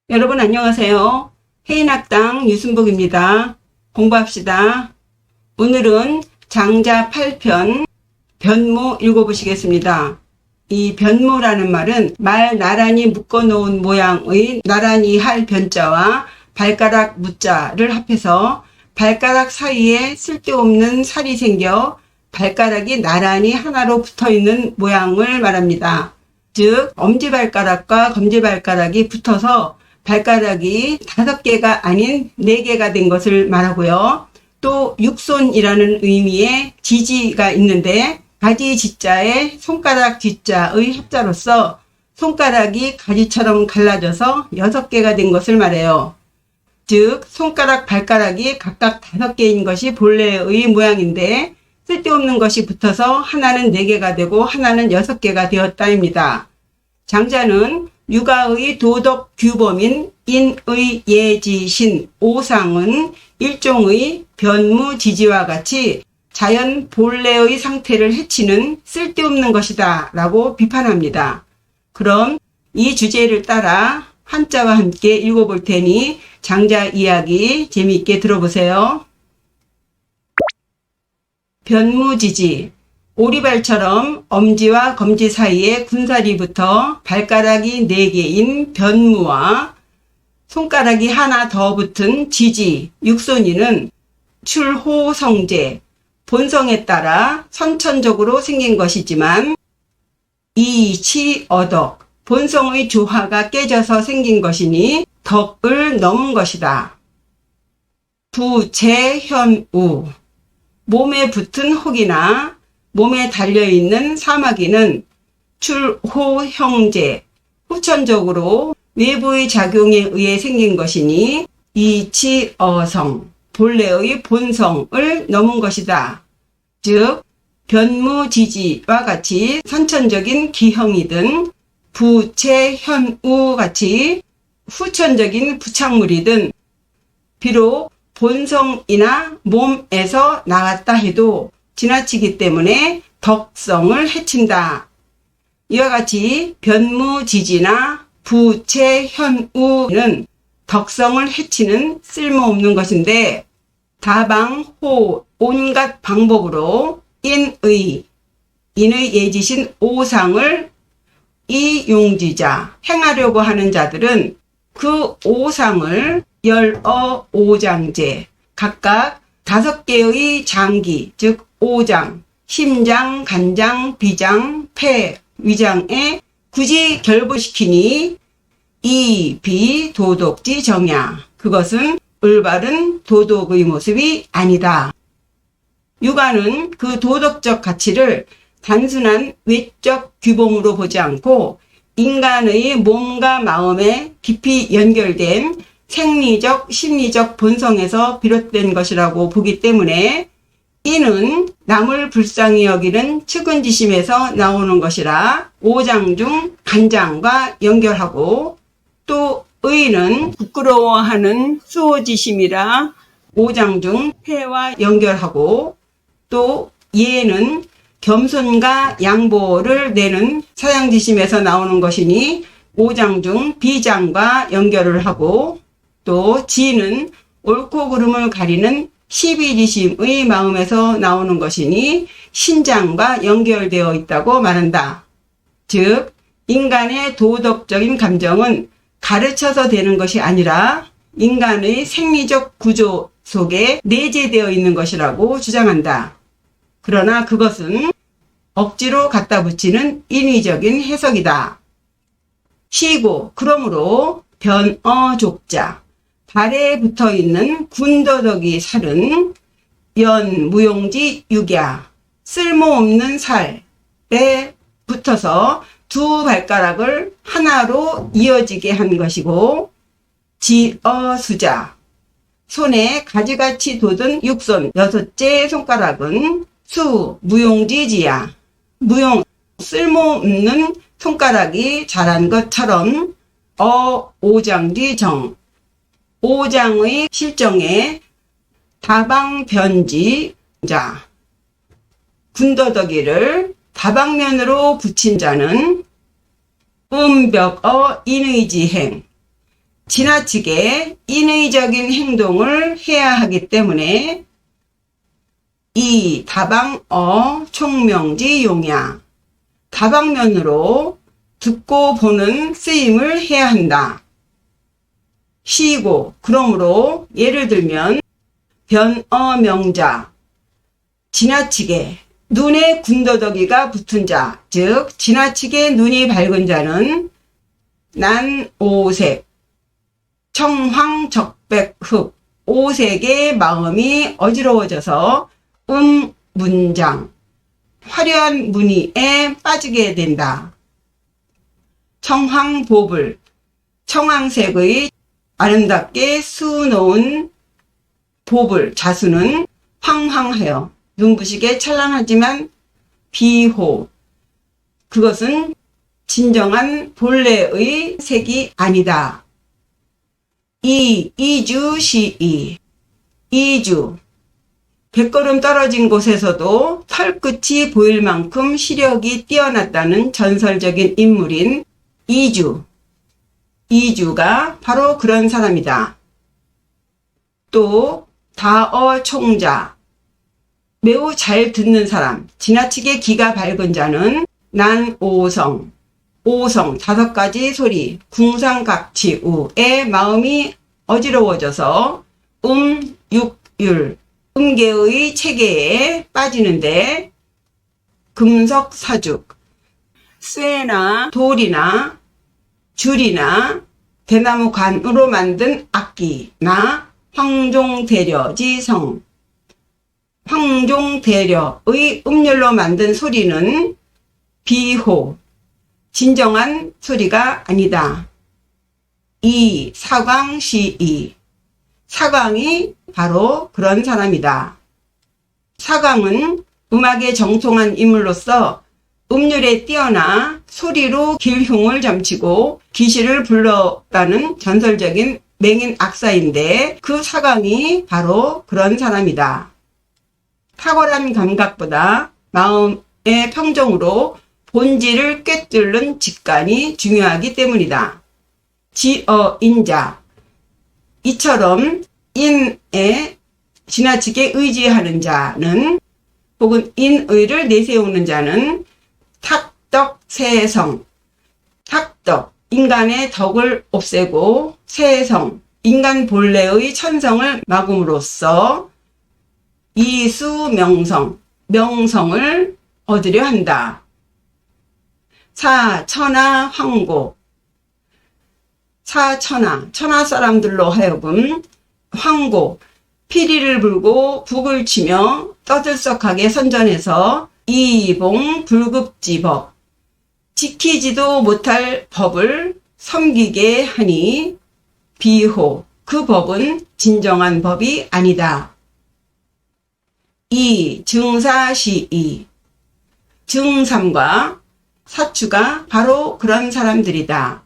여러분 안녕하세요. 해인학당 유순복입니다. 공부합시다. 오늘은 장자 8편 변모 읽어보시겠습니다. 이 변모라는 말은 말 나란히 묶어놓은 모양의 나란히 할 변자와 발가락 무자를 합해서 발가락 사이에 쓸데없는 살이 생겨 발가락이 나란히 하나로 붙어있는 모양을 말합니다. 즉 엄지발가락과 검지발가락이 붙어서 발가락이 5개가 아닌 4개가 된 것을 말하고요. 또 육손이라는 의미의 지지가 있는데 가지 지자에 손가락 지자의 합자로서 손가락이 가지처럼 갈라져서 6개가 된 것을 말해요. 즉 손가락 발가락이 각각 5개인 것이 본래의 모양인데 쓸데없는 것이 붙어서 하나는 4개가 되고 하나는 6개가 되었다입니다. 장자는 육아의 도덕 규범인 인의 예지신 오상은 일종의 변무지지와 같이 자연 본래의 상태를 해치는 쓸데없는 것이다 라고 비판합니다. 그럼 이 주제를 따라 한자와 함께 읽어볼 테니 장자 이야기 재미있게 들어보세요. 변무지지 오리발처럼 엄지와 검지 사이에 군사리부터 발가락이 4개인 변무와 손가락이 하나 더 붙은 지지, 육손이는 출호성제, 본성에 따라 선천적으로 생긴 것이지만 이치어덕, 본성의 조화가 깨져서 생긴 것이니 덕을 넘은 것이다. 부재현우, 몸에 붙은 혹이나 몸에 달려있는 사마귀는 출호형제, 후천적으로 외부의 작용에 의해 생긴 것이니 이치어성, 본래의 본성을 넘은 것이다. 즉 변무지지와 같이 선천적인 기형이든 부채현우 같이 후천적인 부착물이든 비록 본성이나 몸에서 나왔다 해도 지나치기 때문에 덕성을 해친다. 이와 같이 변무지지나 부채현우는 덕성을 해치는 쓸모없는 것인데 다방호 온갖 방법으로 인의 예지신 오상을 이용지자 행하려고 하는 자들은 그 오상을 열어오장제 각각 5개의 장기 즉 오장, 심장, 간장, 비장, 폐, 위장에 굳이 결부시키니 이, 비, 도덕지 정야. 그것은 올바른 도덕의 모습이 아니다. 육아는 그 도덕적 가치를 단순한 외적 규범으로 보지 않고 인간의 몸과 마음에 깊이 연결된 생리적, 심리적 본성에서 비롯된 것이라고 보기 때문에 이는 남을 불쌍히 여기는 측은지심에서 나오는 것이라 오장 중 간장과 연결하고 또 의는 부끄러워하는 수호지심이라 오장 중 폐와 연결하고 또 예는 겸손과 양보를 내는 사양지심에서 나오는 것이니 오장 중 비장과 연결을 하고 또 지는 옳고 그름을 가리는 시비지심의 마음에서 나오는 것이니 신장과 연결되어 있다고 말한다. 즉 인간의 도덕적인 감정은 가르쳐서 되는 것이 아니라 인간의 생리적 구조 속에 내재되어 있는 것이라고 주장한다. 그러나 그것은 억지로 갖다 붙이는 인위적인 해석이다. 시고 그러므로 변어족자 발에 붙어있는 군더더기 살은 연무용지 육야 쓸모없는 살에 붙어서 2 발가락을 하나로 이어지게 한 것이고 지어수자 손에 가지같이 돋은 육손 6째 손가락은 수 무용지지야 무용 쓸모없는 손가락이 자란 것처럼 오장지 정 오장의 실정에 다방변지자 군더더기를 다방면으로 붙인 자는 음벽어 인의지행 지나치게 인의적인 행동을 해야 하기 때문에 이 다방어 총명지 용야 다방면으로 듣고 보는 쓰임을 해야 한다. 시고 그러므로 예를 들면 변어 명자 지나치게 눈에 군더더기가 붙은 자, 즉 지나치게 눈이 밝은 자는 난오색 청황적백흑 오색의 마음이 어지러워져서 문장 화려한 무늬에 빠지게 된다. 청황보불 청황색의 아름답게 수놓은 보불 자수는 황황하여 눈부시게 찬란하지만 비호 그것은 진정한 본래의 색이 아니다. 이주 시이 이주 100걸음 떨어진 곳에서도 털끝이 보일 만큼 시력이 뛰어났다는 전설적인 인물인 이주가 바로 그런 사람이다. 또 다어 총자 매우 잘 듣는 사람 지나치게 귀가 밝은 자는 난오성 5가지 소리 궁상각치우의 마음이 어지러워져서 육율 음계의 체계에 빠지는데 금석사죽 쇠나 돌이나 줄이나 대나무 관으로 만든 악기나 황종대려지성 황종대려의 음률로 만든 소리는 비호 진정한 소리가 아니다. 이 사광시이 사광이 바로 그런 사람이다. 사광은 음악에 정통한 인물로서 음률에 뛰어나 소리로 길흉을 점치고 귀신을 불렀다는 전설적인 맹인 악사인데 그 사광이 바로 그런 사람이다. 탁월한 감각보다 마음의 평정으로 본질을 꿰뚫는 직관이 중요하기 때문이다. 지어인자 이처럼 인에 지나치게 의지하는 자는 혹은 인의를 내세우는 자는 탁덕세성 탁덕 인간의 덕을 없애고 세성 인간 본래의 천성을 막음으로써 이수명성 명성을 얻으려 한다. 사천하 황고 천하 사람들로 하여금 황고 피리를 불고 북을 치며 떠들썩하게 선전해서 이봉 불급지법 지키지도 못할 법을 섬기게 하니 비호 그 법은 진정한 법이 아니다. 이 증사시이 증삼과 사추가 바로 그런 사람들이다.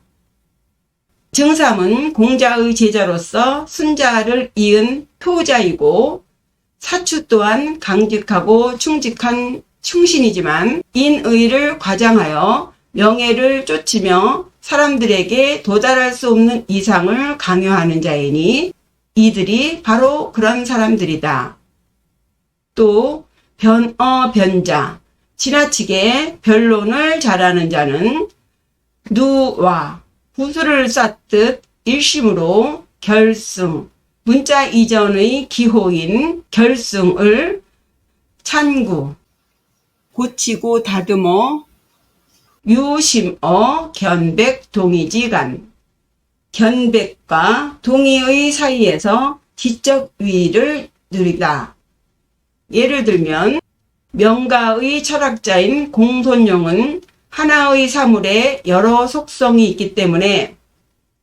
증삼은 공자의 제자로서 순자를 이은 효자이고 사추 또한 강직하고 충직한 충신이지만 인의를 과장하여 명예를 쫓으며 사람들에게 도달할 수 없는 이상을 강요하는 자이니 이들이 바로 그런 사람들이다. 또 변자 지나치게 변론을 잘하는 자는 누와 구슬을 쐈듯 일심으로 결승 문자 이전의 기호인 결승을 찬구 고치고 다듬어 유심어 견백 동의지간 견백과 동의의 사이에서 지적 위를 누리다. 예를 들면 명가의 철학자인 공손용은 하나의 사물에 여러 속성이 있기 때문에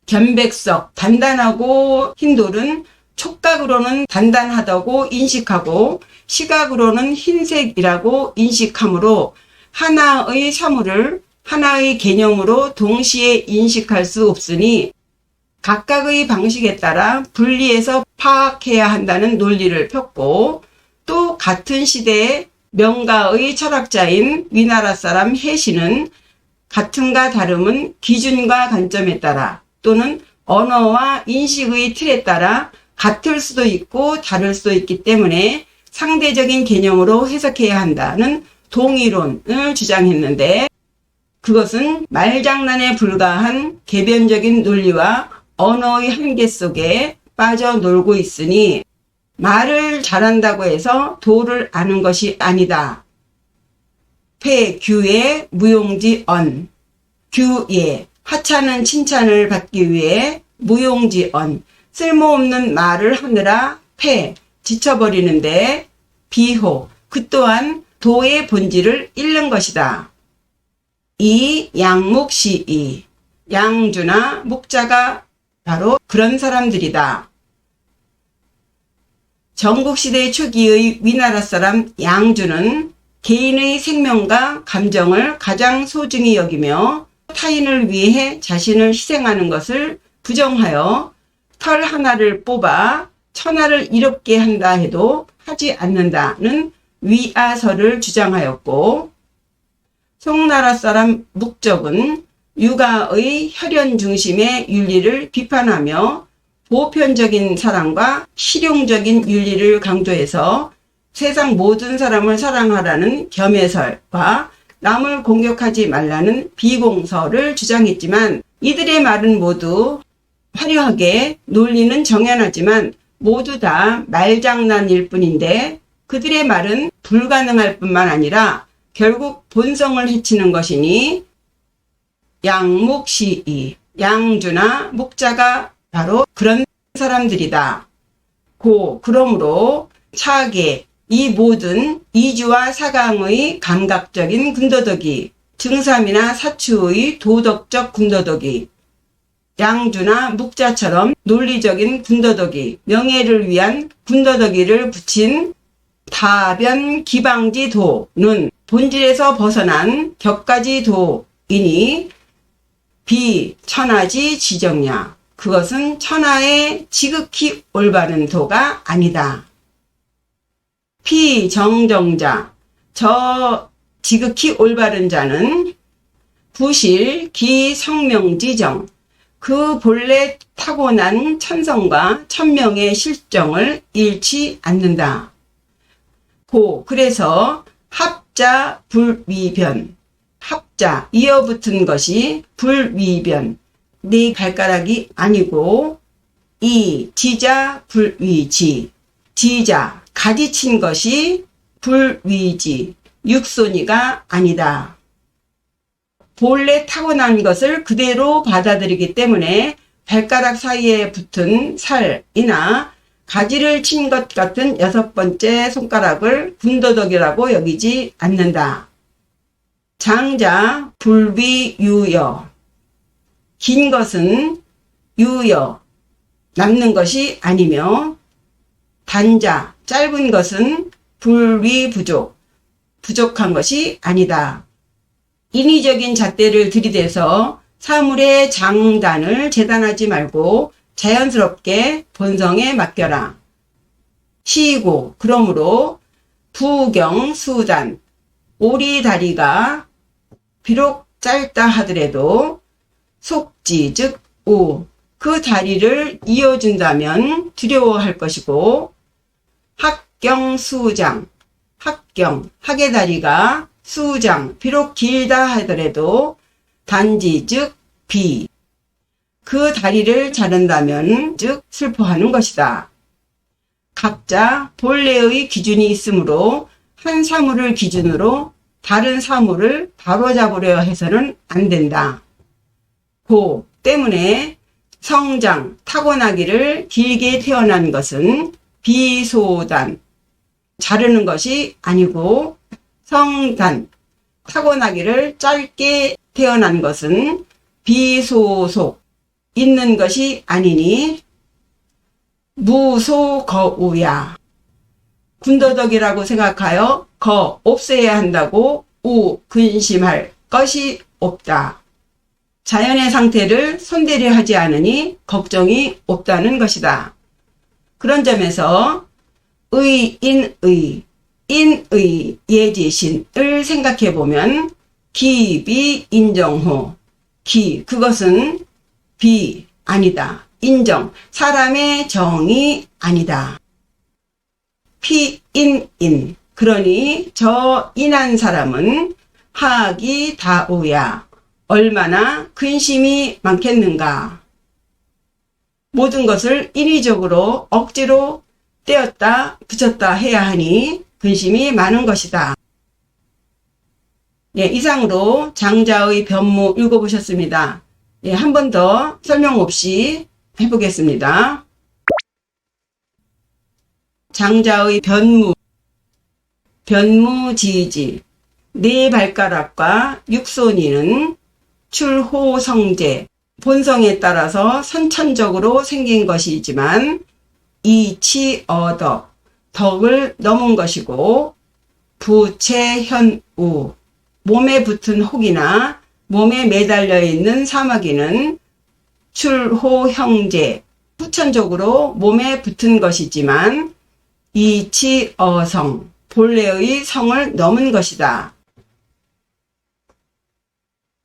견백석 단단하고 흰 돌은 촉각으로는 단단하다고 인식하고 시각으로는 흰색이라고 인식하므로 하나의 사물을 하나의 개념으로 동시에 인식할 수 없으니 각각의 방식에 따라 분리해서 파악해야 한다는 논리를 폈고 또 같은 시대에 명가의 철학자인 위나라 사람 해시는 같음과 다름은 기준과 관점에 따라 또는 언어와 인식의 틀에 따라 같을 수도 있고 다를 수도 있기 때문에 상대적인 개념으로 해석해야 한다는 동의론을 주장했는데, 그것은 말장난에 불과한 개변적인 논리와 언어의 한계 속에 빠져놀고 있으니 말을 잘한다고 해서 도를 아는 것이 아니다. 폐규의 무용지언, 규예, 하찮은 칭찬을 받기 위해 무용지언, 쓸모없는 말을 하느라 지쳐버리는데 비호, 그 또한 도의 본질을 잃는 것이다. 이 양묵시이, 양주나 목자가 바로 그런 사람들이다. 전국시대 초기의 위나라 사람 양주는 개인의 생명과 감정을 가장 소중히 여기며 타인을 위해 자신을 희생하는 것을 부정하여 털 하나를 뽑아 천하를 이롭게 한다 해도 하지 않는다는 위아설을 주장하였고, 송나라 사람 묵적은 육아의 혈연 중심의 윤리를 비판하며 보편적인 사랑과 실용적인 윤리를 강조해서 세상 모든 사람을 사랑하라는 겸해설과 남을 공격하지 말라는 비공설을 주장했지만, 이들의 말은 모두 화려하게 논리는 정연하지만 모두 다 말장난일 뿐인데, 그들의 말은 불가능할 뿐만 아니라 결국 본성을 해치는 것이니 양묵시이, 양주나 목자가 바로 그런 사람들이다. 그러므로 차계, 이 모든 이주와 사강의 감각적인 군더더기, 증삼이나 사추의 도덕적 군더더기, 양주나 묵자처럼 논리적인 군더더기, 명예를 위한 군더더기를 붙인 다변 기방지도는 본질에서 벗어난 격가지도이니 비천하지 지정야, 그것은 천하의 지극히 올바른 도가 아니다. 피정정자, 저 지극히 올바른 자는 부실 기성명지정, 그 본래 타고난 천성과 천명의 실정을 잃지 않는다. 그래서 합자 불위변, 합자 이어붙은 것이 불위변, 네 발가락이 아니고, 이 지자 불위지, 지자 가지친 것이 불위지, 육손이가 아니다. 본래 타고난 것을 그대로 받아들이기 때문에 발가락 사이에 붙은 살이나 가지를 친 것 같은 6번째 손가락을 군더더기라고 여기지 않는다. 장자 불위유여, 긴 것은 유여, 남는 것이 아니며, 단자 짧은 것은 불위부족, 부족한 것이 아니다. 인위적인 잣대를 들이대서 사물의 장단을 재단하지 말고 자연스럽게 본성에 맡겨라. 시고, 그러므로 부경수단, 오리다리가 비록 짧다 하더라도 속지 즉 우, 그 다리를 이어준다면 두려워할 것이고, 학경수장, 학경, 학의 다리가 수장, 비록 길다 하더라도 단지 즉 비, 그 다리를 자른다면 즉 슬퍼하는 것이다. 각자 본래의 기준이 있으므로 한 사물을 기준으로 다른 사물을 바로잡으려 해서는 안 된다. 때문에 성장, 타고나기를 길게 태어난 것은 비소단, 자르는 것이 아니고, 성단, 타고나기를 짧게 태어난 것은 비소속, 있는 것이 아니니 무소거우야. 군더더기라고 생각하여 없애야 한다고 근심할 것이 없다. 자연의 상태를 손대려 하지 않으니 걱정이 없다는 것이다. 그런 점에서 인의 예지신을 생각해보면 기비인정호, 그것은 아니다. 인정. 사람의 정이 아니다. 피인인. 그러니 저 인한 사람은 하악이 다우야. 얼마나 근심이 많겠는가. 모든 것을 인위적으로 억지로 떼었다 붙였다 해야 하니 근심이 많은 것이다. 예, 이상으로 장자의 변무 읽어보셨습니다. 예, 한 번 더 설명 없이 해보겠습니다. 장자의 변무. 변무지지. 네 발가락과 육손이는 출호성제. 본성에 따라서 선천적으로 생긴 것이지만 이치어덕. 덕을 넘은 것이고 부채현우. 몸에 붙은 혹이나 몸에 매달려 있는 사마귀는 출호형제, 후천적으로 몸에 붙은 것이지만 이치어성, 본래의 성을 넘은 것이다.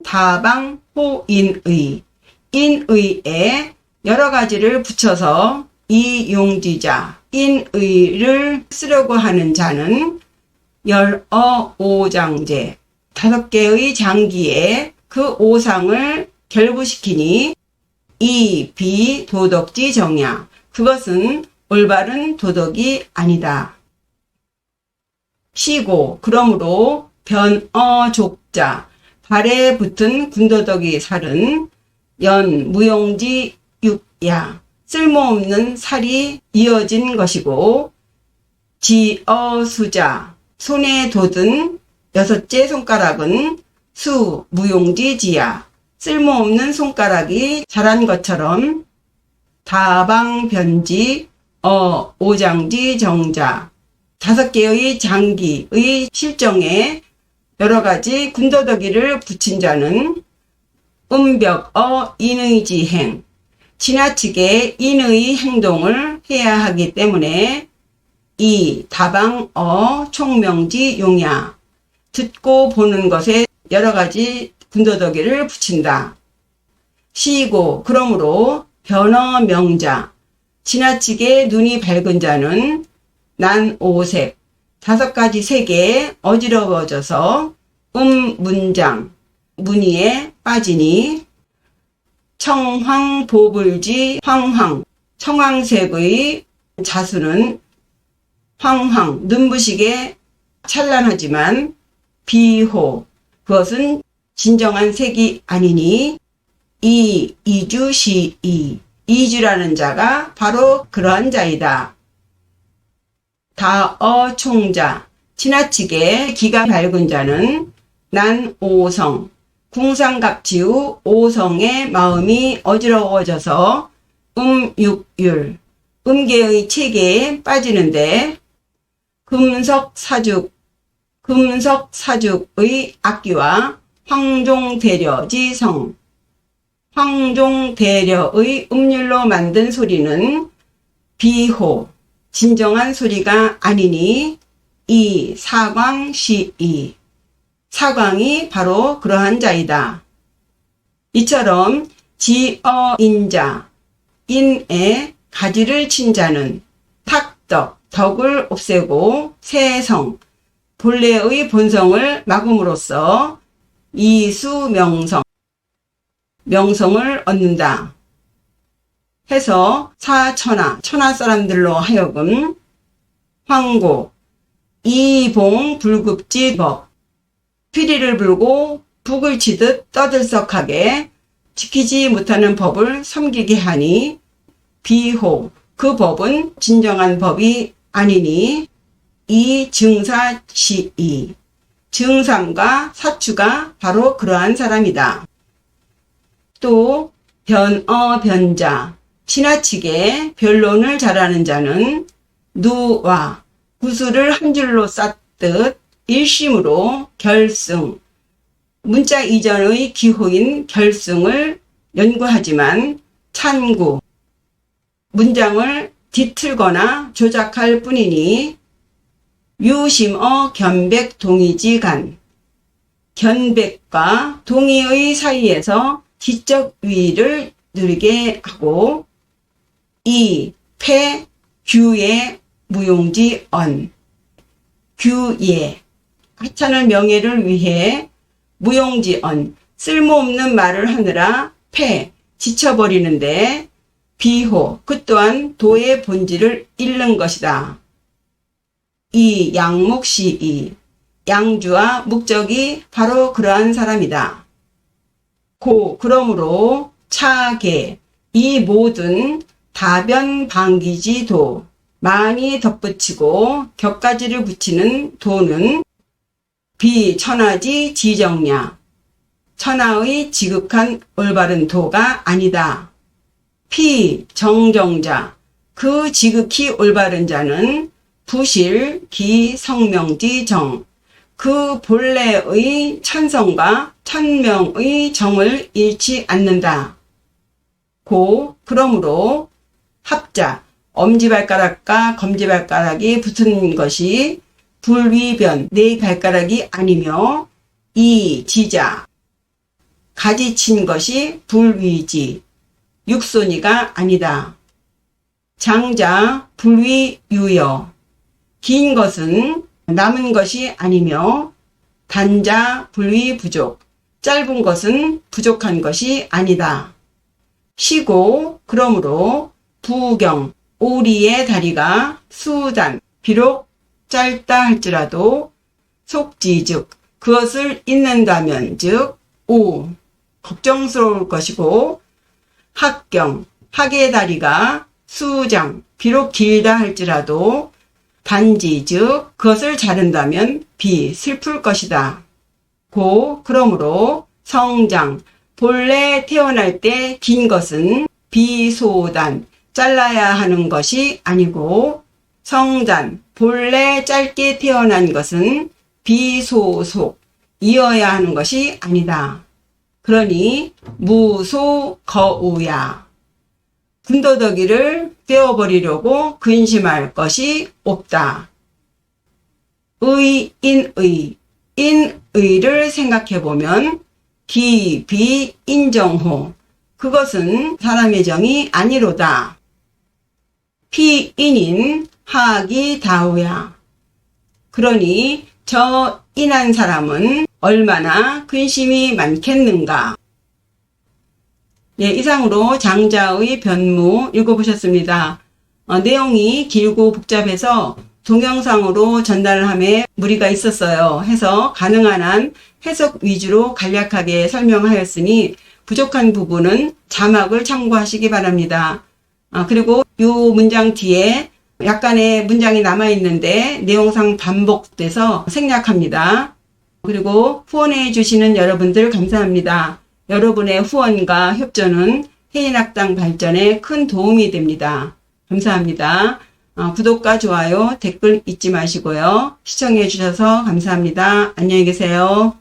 다방호인의, 인의에 여러 가지를 붙여서 이용지자, 인의를 쓰려고 하는 자는 열어오장제, 5개의 장기에 그 오상을 결부시키니 이 비도덕지 정야. 그것은 올바른 도덕이 아니다. 시고. 그러므로 변어족자. 발에 붙은 군더더기 살은 무용지 육야. 쓸모없는 살이 이어진 것이고 지어수자. 손에 돋은 6째 손가락은 무용지지야. 쓸모없는 손가락이 자란 것처럼 다방변지 오장지 정자. 5개의 장기의 실정에 여러 가지 군더더기를 붙인 자는 인의지행. 지나치게 인의 행동을 해야 하기 때문에 이 총명지 용야. 듣고 보는 것에 여러 가지 군더더기를 붙인다. 시고. 그러므로 변어명자. 지나치게 눈이 밝은 자는 난오색. 5가지 색에 어지러워져서 문장. 문의에 빠지니 청황보불지 황황. 청황색의 자수는 황황. 눈부시게 찬란하지만 비호. 그것은 진정한 색이 아니니 이주시이. 이주라는 자가 바로 그러한 자이다. 다어총자. 지나치게 기가 밝은 자는 난오성. 궁상각지의 오성의 마음이 어지러워져서 육율. 음계의 체계에 빠지는데 금석사죽의 악기와 황종대려지성. 황종대려의 음률로 만든 소리는 비호. 진정한 소리가 아니니 이 사광시이. 사광이 바로 그러한 자이다. 이처럼 지어인자. 인에 가지를 친 자는 탁덕. 덕을 없애고 세성. 본래의 본성을 막음으로써 이수명성. 명성을 얻는다. 해서 천하 사람들로 하여금 황고. 이봉불급지법. 피리를 불고 북을 치듯 떠들썩하게 지키지 못하는 법을 섬기게 하니 비호. 그 법은 진정한 법이 아니니 이 증사시이. 증상과 사추가 바로 그러한 사람이다. 또 변자. 지나치게 변론을 잘하는 자는 누와. 구슬을 한 줄로 쌌듯 일심으로 결승. 문자 이전의 기호인 결승을 연구하지만 찬구. 문장을 뒤틀거나 조작할 뿐이니 유심어 견백 동의지간. 견백과 동의의 사이에서 지적 위를 누리게 하고, 이, 패, 규의 무용지 언. 규예. 하찮은 명예를 위해 무용지 언. 쓸모없는 말을 하느라 패, 지쳐버리는데 비호, 그 또한 도의 본질을 잃는 것이다. 이 양목시이. 양주와 목적이 바로 그러한 사람이다. 고, 그러므로 차계. 이 모든 다변 방기지도. 많이 덧붙이고 격가지를 붙이는 도는 비천하지 지정냐. 천하의 지극한 올바른 도가 아니다. 피정정자. 그 지극히 올바른 자는 부실 기성명지 정. 그 본래의 천성과 천명의 정을 잃지 않는다. 고, 그러므로 합자. 엄지발가락과 검지발가락이 붙은 것이 불위변, 네 발가락이 아니며 이 지자, 가지친 것이 불위지, 육손이가 아니다. 장자, 불위유여, 긴 것은 남은 것이 아니며 단자, 불위부족, 짧은 것은 부족한 것이 아니다. 시고, 그러므로 부경, 오리의 다리가 수단, 비록 짧다 할지라도 속지즉 그것을 잊는다면 즉 오, 걱정스러울 것이고 학경, 학의 다리가 수장, 비록 길다 할지라도 단지 즉 그것을 자른다면 비, 슬플 것이다. 고, 그러므로 성장, 본래 태어날 때 긴 것은 비소단, 잘라야 하는 것이 아니고 성단, 본래 짧게 태어난 것은 비소속, 이어야 하는 것이 아니다. 그러니 무소거우야. 군더더기를 떼어버리려고 근심할 것이 없다. 인의, 인의를 생각해보면 기비인정호, 그것은 사람의 정이 아니로다. 피인인 하기다우야. 그러니 저 인한 사람은 얼마나 근심이 많겠는가. 예, 이상으로 장자의 변무 읽어보셨습니다. 내용이 길고 복잡해서 동영상으로 전달함에 무리가 있었어요. 해서 가능한 한 해석 위주로 간략하게 설명하였으니 부족한 부분은 자막을 참고하시기 바랍니다. 그리고 이 문장 뒤에 약간의 문장이 남아있는데 내용상 반복돼서 생략합니다. 그리고 후원해 주시는 여러분들 감사합니다. 여러분의 후원과 협조는 해인학당 발전에 큰 도움이 됩니다. 감사합니다. 구독과 좋아요, 댓글 잊지 마시고요. 시청해 주셔서 감사합니다. 안녕히 계세요.